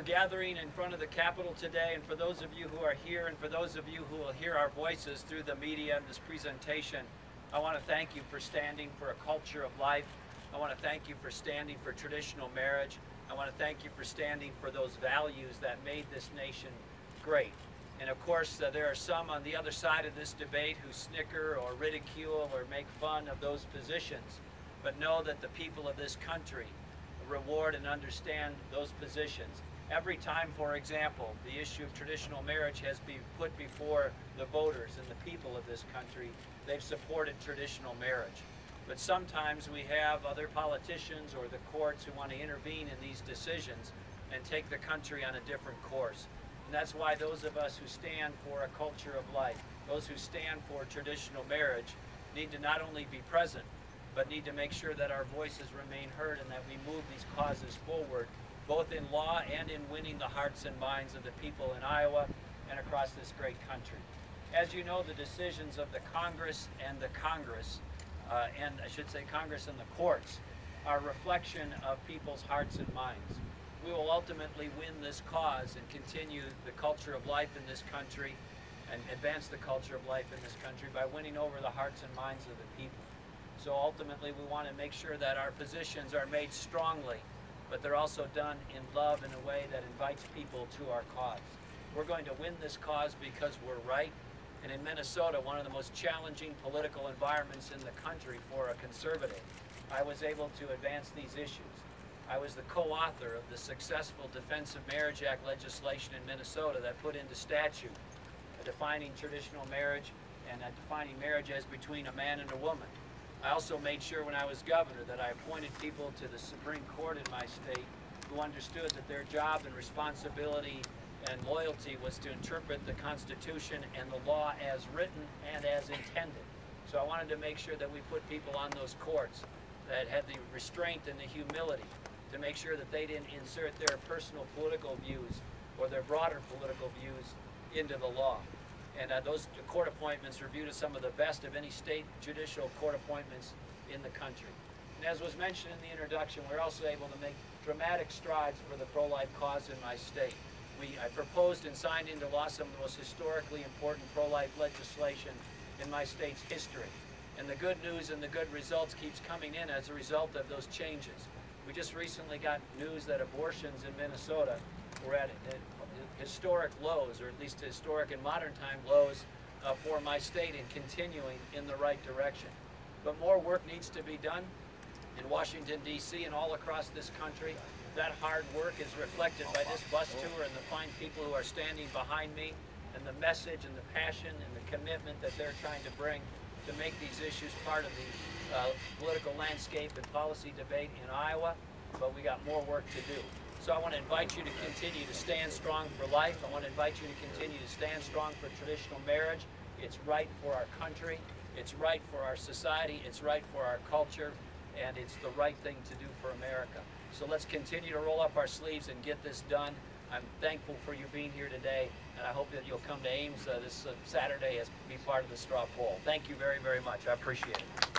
We're gathering in front of the Capitol today, and for those of you who are here and for those of you who will hear our voices through the media and this presentation, I want to thank you for standing for a culture of life. I want to thank you for standing for traditional marriage. I want to thank you for standing for those values that made this nation great. And of course, there are some on the other side of this debate who snicker or ridicule or make fun of those positions. But know that the people of this country reward and understand those positions. Every time, for example, the issue of traditional marriage has been put before the voters and the people of this country, they've supported traditional marriage. But sometimes we have other politicians or the courts who want to intervene in these decisions and take the country on a different course. And that's why those of us who stand for a culture of life, those who stand for traditional marriage, need to not only be present, but need to make sure that our voices remain heard and that we move these causes forward, both in law and in winning the hearts and minds of the people in Iowa and across this great country. As you know, the decisions of the Congress and the Congress, and I should say Congress and the courts, are a reflection of people's hearts and minds. We will ultimately win this cause and continue the culture of life in this country and advance the culture of life in this country by winning over the hearts and minds of the people. So ultimately we want to make sure that our positions are made strongly, but they're also done in love in a way that invites people to our cause. We're going to win this cause because we're right. And in Minnesota, one of the most challenging political environments in the country for a conservative, I was able to advance these issues. I was the co-author of the successful Defense of Marriage Act legislation in Minnesota that put into statute defining traditional marriage and defining marriage as between a man and a woman. I also made sure when I was governor that I appointed people to the Supreme Court in my state who understood that their job and responsibility and loyalty was to interpret the Constitution and the law as written and as intended. So I wanted to make sure that we put people on those courts that had the restraint and the humility to make sure that they didn't insert their personal political views or their broader political views into the law. And those court appointments were viewed as some of the best of any state judicial court appointments in the country. And as was mentioned in the introduction, we're also able to make dramatic strides for the pro-life cause in my state. I proposed and signed into law some of the most historically important pro-life legislation in my state's history. And the good news and the good results keeps coming in as a result of those changes. We just recently got news that abortions in Minnesota were at historic lows, or at least historic and modern time lows for my state, and continuing in the right direction. But more work needs to be done in Washington, D.C. and all across this country. That hard work is reflected by this bus tour and the fine people who are standing behind me, and the message and the passion and the commitment that they're trying to bring to make these issues part of the political landscape and policy debate in Iowa. But we got more work to do. So I want to invite you to continue to stand strong for life. I want to invite you to continue to stand strong for traditional marriage. It's right for our country. It's right for our society. It's right for our culture. And it's the right thing to do for America. So let's continue to roll up our sleeves and get this done. I'm thankful for you being here today, and I hope that you'll come to Ames this Saturday as be part of the straw poll. Thank you very, very much. I appreciate it.